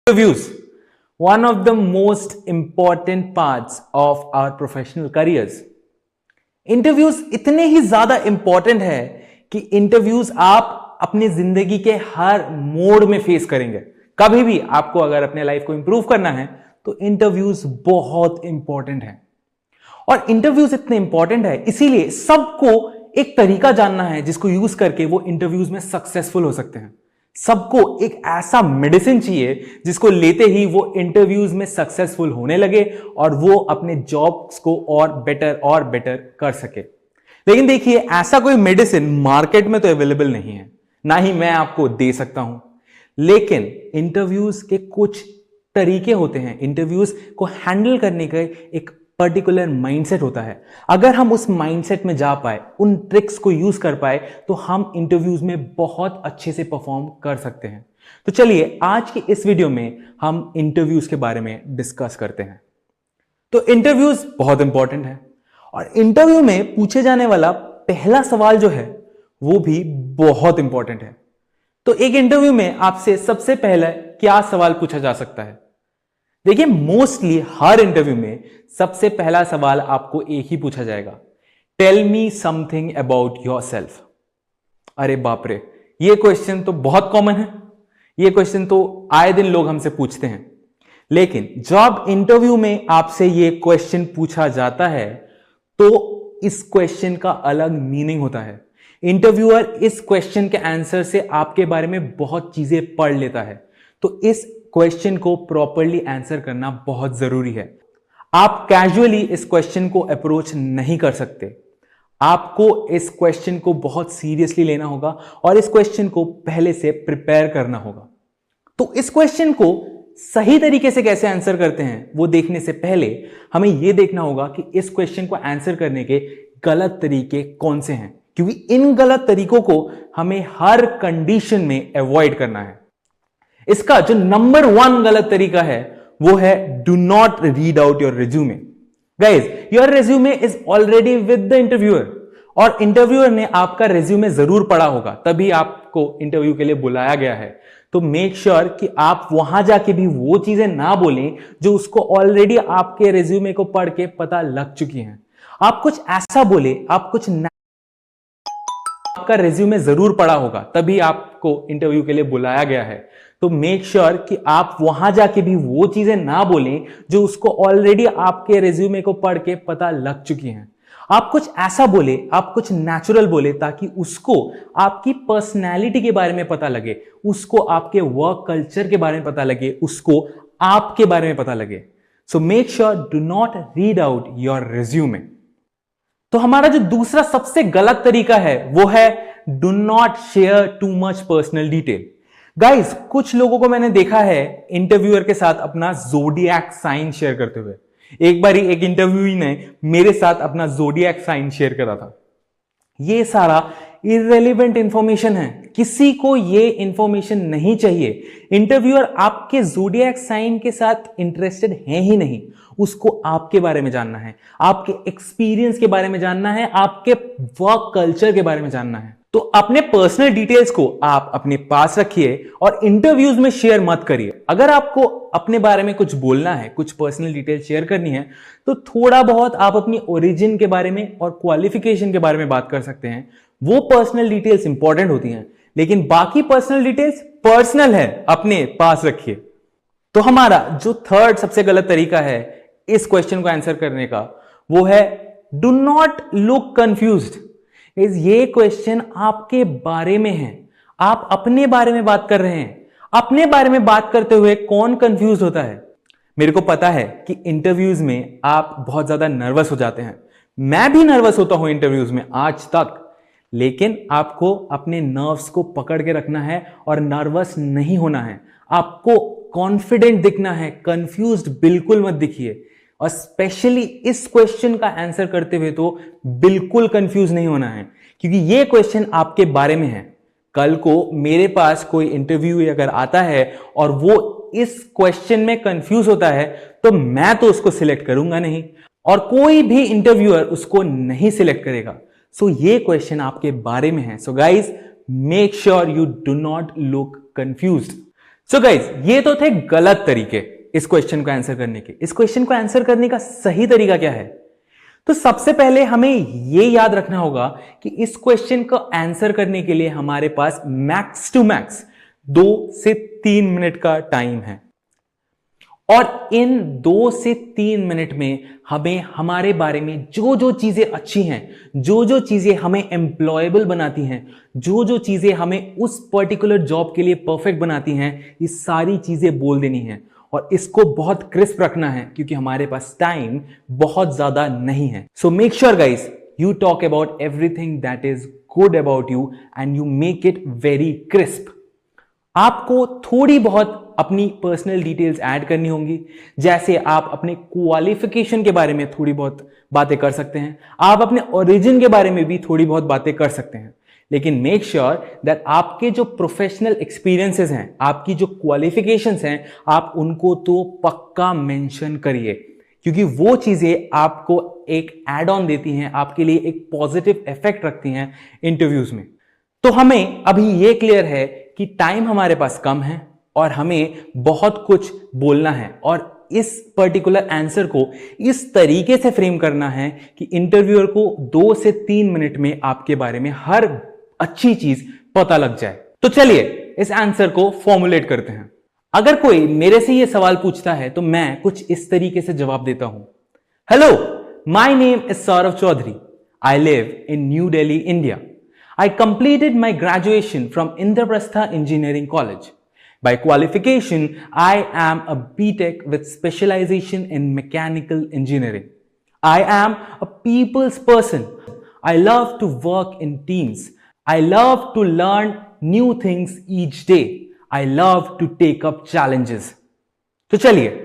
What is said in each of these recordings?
Interviews, one of the most important parts of our professional careers. Interviews इतने ही ज्यादा important है कि interviews आप अपनी जिंदगी के हर मोड में फेस करेंगे। कभी भी आपको अगर अपने लाइफ को इंप्रूव करना है तो इंटरव्यूज बहुत इंपॉर्टेंट है। और इंटरव्यूज इतने इंपॉर्टेंट है इसीलिए सबको एक तरीका जानना है जिसको यूज करके वो इंटरव्यूज में सक्सेसफुल हो सकते हैं। सबको एक ऐसा मेडिसिन चाहिए जिसको लेते ही वो इंटरव्यूज में सक्सेसफुल होने लगे और वो अपने जॉब्स को और बेटर कर सके। लेकिन देखिए, ऐसा कोई मेडिसिन मार्केट में तो अवेलेबल नहीं है, ना ही मैं आपको दे सकता हूं। लेकिन इंटरव्यूज के कुछ तरीके होते हैं, इंटरव्यूज को हैंडल करने का एक पर्टिकुलर माइंडसेट होता है। अगर हम उस माइंडसेट में जा पाए, उन ट्रिक्स को यूज कर पाए, तो हम इंटरव्यूज में बहुत अच्छे से परफॉर्म कर सकते हैं। तो चलिए आज की इस वीडियो में हम इंटरव्यूज के बारे में डिस्कस करते हैं। तो इंटरव्यूज बहुत इंपॉर्टेंट है और इंटरव्यू में पूछे जाने वाला पहला सवाल जो है वो भी बहुत इंपॉर्टेंट है। तो एक इंटरव्यू में आपसे सबसे पहले क्या सवाल पूछा जा सकता है? देखिए, मोस्टली हर इंटरव्यू में सबसे पहला सवाल आपको एक ही पूछा जाएगा, tell me something about yourself. अरे बाप रे, ये क्वेश्चन तो बहुत कॉमन है, ये क्वेश्चन तो आए दिन लोग हमसे पूछते हैं। लेकिन जब इंटरव्यू में आपसे ये क्वेश्चन पूछा जाता है तो इस क्वेश्चन का अलग मीनिंग होता है। इंटरव्यूअर इस क्वेश्चन के आंसर से आपके बारे में बहुत चीजें पढ़ लेता है, तो इस क्वेश्चन को प्रॉपरली आंसर करना बहुत जरूरी है। आप कैजुअली इस क्वेश्चन को अप्रोच नहीं कर सकते, आपको इस क्वेश्चन को बहुत सीरियसली लेना होगा और इस क्वेश्चन को पहले से प्रिपेयर करना होगा। तो इस क्वेश्चन को सही तरीके से कैसे आंसर करते हैं वो देखने से पहले हमें यह देखना होगा कि इस क्वेश्चन को आंसर करने के गलत तरीके कौन से हैं, क्योंकि इन गलत तरीकों को हमें हर कंडीशन में अवॉइड करना है। इसका जो नंबर 1 गलत तरीका है वो है do not read out your resume. Guys, your resume is already with the interviewer और इंटरव्यूअर ने आपका रिज्यूमे जरूर पढ़ा होगा, तभी आपको इंटरव्यू के लिए बुलाया गया है। तो मेक श्योर कि आप वहां जाके भी वो चीजें ना बोलें जो उसको ऑलरेडी आपके रिज्यूमे को पढ़ के पता लग चुकी हैं। आप कुछ ऐसा बोले, आप कुछ आपका रिज्यूमे जरूर पढ़ा होगा, तभी आपको इंटरव्यू के लिए बुलाया गया है। तो मेक श्योर कि आप वहां जाके भी वो चीजें ना बोलें जो उसको ऑलरेडी आपके रिज्यूमे को पढ़ के पता लग चुकी हैं। आप कुछ ऐसा बोले, आप कुछ नेचुरल बोले, ताकि उसको आपकी पर्सनैलिटी के बारे में पता लगे, उसको आपके वर्क कल्चर के बारे में पता लगे, उसको आपके बारे में पता लगे। So make sure do not read out your resume. तो हमारा जो दूसरा सबसे गलत तरीका है वो है do not share too much personal detail. Guys, कुछ लोगों को मैंने देखा है इंटरव्यूअर के साथ अपना ज़ोडिएक साइन शेयर करते हुए। एक बार एक इंटरव्यूई ने मेरे साथ अपना ज़ोडिएक साइन शेयर करा था। ये सारा इररिलेवेंट इंफॉर्मेशन है, किसी को ये इंफॉर्मेशन नहीं चाहिए। इंटरव्यूअर आपके ज़ोडिएक साइन के साथ इंटरेस्टेड है ही नहीं, उसको आपके बारे में जानना है, आपके एक्सपीरियंस के बारे में जानना है, आपके वर्क कल्चर के बारे में जानना है। तो अपने पर्सनल डिटेल्स को आप अपने पास रखिए और इंटरव्यूज में शेयर मत करिए। अगर आपको अपने बारे में कुछ बोलना है, कुछ पर्सनल डिटेल शेयर करनी है, तो थोड़ा बहुत आप अपनी ओरिजिन के बारे में और क्वालिफिकेशन के बारे में बात कर सकते हैं। वो पर्सनल डिटेल्स इंपॉर्टेंट होती हैं, लेकिन बाकी पर्सनल डिटेल्स पर्सनल है, अपने पास रखिए। तो हमारा जो थर्ड सबसे गलत तरीका है इस क्वेश्चन को आंसर करने का वो है डू नॉट लुक कंफ्यूज्ड। ये क्वेश्चन आपके बारे में है, आप अपने बारे में बात कर रहे हैं। अपने बारे में बात करते हुए कौन कंफ्यूज होता है? मेरे को पता है कि इंटरव्यूज में आप बहुत ज्यादा नर्वस हो जाते हैं, मैं भी नर्वस होता हूं इंटरव्यूज में आज तक। लेकिन आपको अपने नर्व्स को पकड़ के रखना है और नर्वस नहीं होना है। आपको कॉन्फिडेंट दिखना है, कंफ्यूज्ड बिल्कुल मत दिखिए। और स्पेशली इस क्वेश्चन का आंसर करते हुए तो बिल्कुल कंफ्यूज नहीं होना है, क्योंकि ये क्वेश्चन आपके बारे में है। कल को मेरे पास कोई इंटरव्यू अगर आता है और वो इस क्वेश्चन में कंफ्यूज होता है तो मैं तो उसको सिलेक्ट करूंगा नहीं और कोई भी इंटरव्यूअर उसको नहीं सिलेक्ट करेगा। सो ये क्वेश्चन आपके बारे में है। So guys, make sure you do not look confused. So guys, ये तो थे गलत तरीके इस क्वेश्चन को आंसर करने के। इस क्वेश्चन को आंसर करने का सही तरीका क्या है? तो सबसे पहले हमें यह याद रखना होगा कि इस क्वेश्चन को आंसर करने के लिए हमारे पास मैक्स टू मैक्स 2 से 3 मिनट का टाइम है, और इन 2 से 3 मिनट में हमें हमारे बारे में जो जो चीजें अच्छी हैं, जो जो चीजें हमें एम्प्लॉयबल बनाती हैं, जो जो चीजें हमें उस पर्टिकुलर जॉब के लिए परफेक्ट बनाती हैं, ये सारी चीजें बोल देनी है। और इसको बहुत क्रिस्प रखना है क्योंकि हमारे पास टाइम बहुत ज्यादा नहीं है। So make sure guys, you talk about everything that is good about you and you make it very crisp. आपको थोड़ी बहुत अपनी पर्सनल डिटेल्स ऐड करनी होंगी, जैसे आप अपने क्वालिफिकेशन के बारे में थोड़ी बहुत बातें कर सकते हैं, आप अपने ओरिजिन के बारे में भी थोड़ी बहुत बातें कर सकते हैं, लेकिन मेक श्योर दैट आपके जो प्रोफेशनल एक्सपीरियंसेस हैं, आपकी जो क्वालिफिकेशंस हैं, आप उनको तो पक्का मेंशन करिए, क्योंकि वो चीजें आपको एक एड ऑन देती हैं, आपके लिए एक पॉजिटिव इफेक्ट रखती हैं इंटरव्यूज में। तो हमें अभी ये क्लियर है कि टाइम हमारे पास कम है और हमें बहुत कुछ बोलना है, और इस पर्टिकुलर आंसर को इस तरीके से फ्रेम करना है कि इंटरव्यूअर को 2 से 3 मिनट में आपके बारे में हर अच्छी चीज पता लग जाए। तो चलिए इस आंसर को फॉर्मुलेट करते हैं। अगर कोई मेरे से यह सवाल पूछता है तो मैं कुछ इस तरीके से जवाब देता हूं। Hello, my name is Saurabh Chaudhary. I live in New Delhi, India. I completed my graduation from Indraprastha Engineering College. By qualification, I am a BTech with specialization in mechanical engineering. I am a people's person. I love to work in teams. I love to learn new things each day. I love to take up challenges. तो चलिए,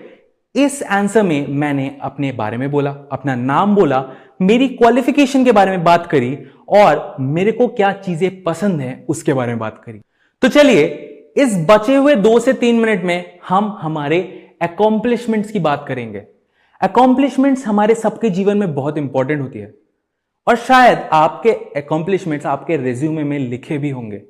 इस answer में मैंने अपने बारे में बोला, अपना नाम बोला, मेरी क्वालिफिकेशन के बारे में बात करी और मेरे को क्या चीजें पसंद है उसके बारे में बात करी। तो चलिए इस बचे हुए 2 से 3 मिनट में हम हमारे अकॉम्प्लिशमेंट्स की बात करेंगे। अकॉम्प्लिशमेंट्स हमारे सबके जीवन में बहुत इंपॉर्टेंट होती है, और शायद आपके अकॉम्प्लिशमेंट्स आपके रिज्यूमे में लिखे भी होंगे,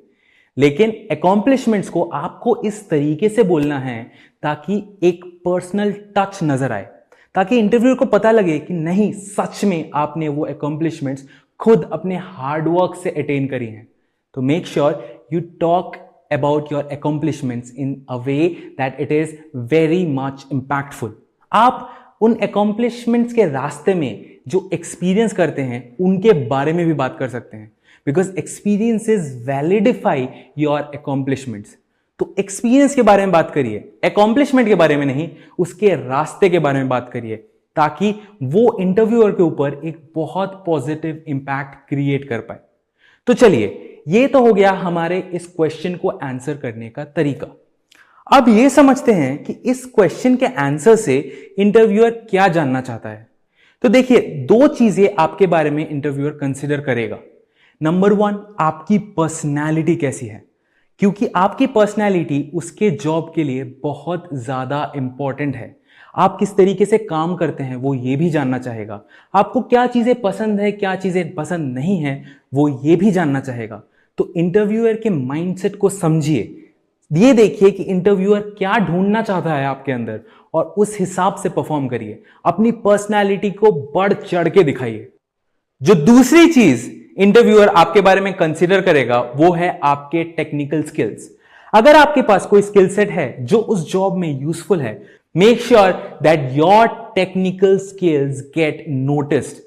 लेकिन अकॉम्प्लिशमेंट्स को आपको इस तरीके से बोलना है ताकि एक पर्सनल टच नजर आए, ताकि इंटरव्यूअर को पता लगे कि नहीं, सच में आपने वो अकॉम्प्लिशमेंट्स खुद अपने हार्डवर्क से अटेन करी हैं। तो make sure you talk about your accomplishments in a way that it is very much impactful. आप उन अकॉम्प्लिशमेंट्स के रास्ते में जो एक्सपीरियंस करते हैं उनके बारे में भी बात कर सकते हैं, बिकॉज एक्सपीरियंसेस वैलिडिफाई योर अकॉम्प्लिशमेंट्स। तो एक्सपीरियंस के बारे में बात करिए, अकॉम्प्लिशमेंट के बारे में नहीं, उसके रास्ते के बारे में बात करिए, ताकि वो इंटरव्यूअर के ऊपर एक बहुत पॉजिटिव इंपैक्ट क्रिएट कर पाए। तो चलिए, ये तो हो गया हमारे इस क्वेश्चन को आंसर करने का तरीका। अब ये समझते हैं कि इस क्वेश्चन के आंसर से इंटरव्यूअर क्या जानना चाहता है। तो देखिए, 2 चीजें आपके बारे में इंटरव्यूअर कंसिडर करेगा। नंबर 1, आपकी पर्सनैलिटी कैसी है, क्योंकि आपकी पर्सनैलिटी उसके जॉब के लिए बहुत ज्यादा इंपॉर्टेंट है। आप किस तरीके से काम करते हैं वो ये भी जानना चाहेगा। आपको क्या चीजें पसंद है, क्या चीजें पसंद नहीं है, वो ये भी जानना चाहेगा। तो इंटरव्यूअर के माइंडसेट को समझिए, ये देखिए कि इंटरव्यूअर क्या ढूंढना चाहता है आपके अंदर, और उस हिसाब से परफॉर्म करिए। अपनी पर्सनैलिटी को बढ़ चढ़ के दिखाइए। जो दूसरी चीज इंटरव्यूअर आपके बारे में कंसीडर करेगा वो है आपके टेक्निकल स्किल्स। अगर आपके पास कोई स्किल सेट है जो उस जॉब में यूजफुल है, make sure that your technical skills get noticed.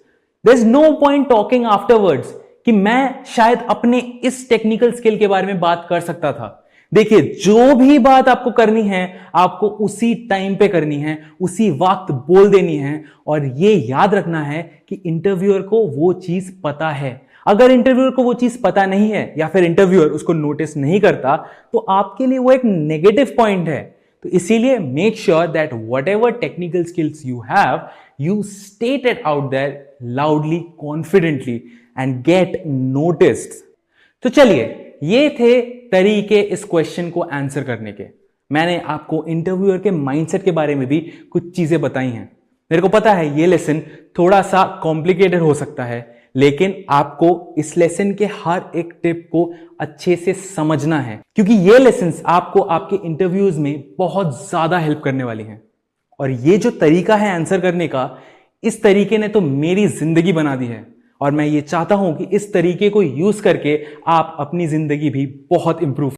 There is no point talking afterwards कि मैं शायद अपने इस टेक्निकल स्किल के बारे में बात कर सकता था। देखिए, जो भी बात आपको करनी है आपको उसी टाइम पे करनी है, उसी वक्त बोल देनी है, और ये याद रखना है कि इंटरव्यूअर को वो चीज पता है। अगर इंटरव्यूअर को वो चीज पता नहीं है या फिर इंटरव्यूअर उसको नोटिस नहीं करता तो आपके लिए वो एक नेगेटिव पॉइंट है। तो इसीलिए make sure that whatever technical skills you have, you state it out there loudly, confidently and get noticed. तो चलिए, ये थे तरीके इस क्वेश्चन को आंसर करने के। मैंने आपको इंटरव्यूअर के माइंडसेट के बारे में भी कुछ चीजें बताई हैं। मेरे को पता है ये लेसन थोड़ा सा कॉम्प्लिकेटेड हो सकता है, लेकिन आपको इस लेसन के हर एक टिप को अच्छे से समझना है, क्योंकि ये लेसन्स आपको आपके इंटरव्यूज में बहुत ज्यादा हेल्प करने वाली हैं। और ये जो तरीका है आंसर करने का, इस तरीके ने तो मेरी जिंदगी बना दी है, और मैं ये चाहता हूं कि इस तरीके को यूज करके आप अपनी जिंदगी भी बहुत इंप्रूव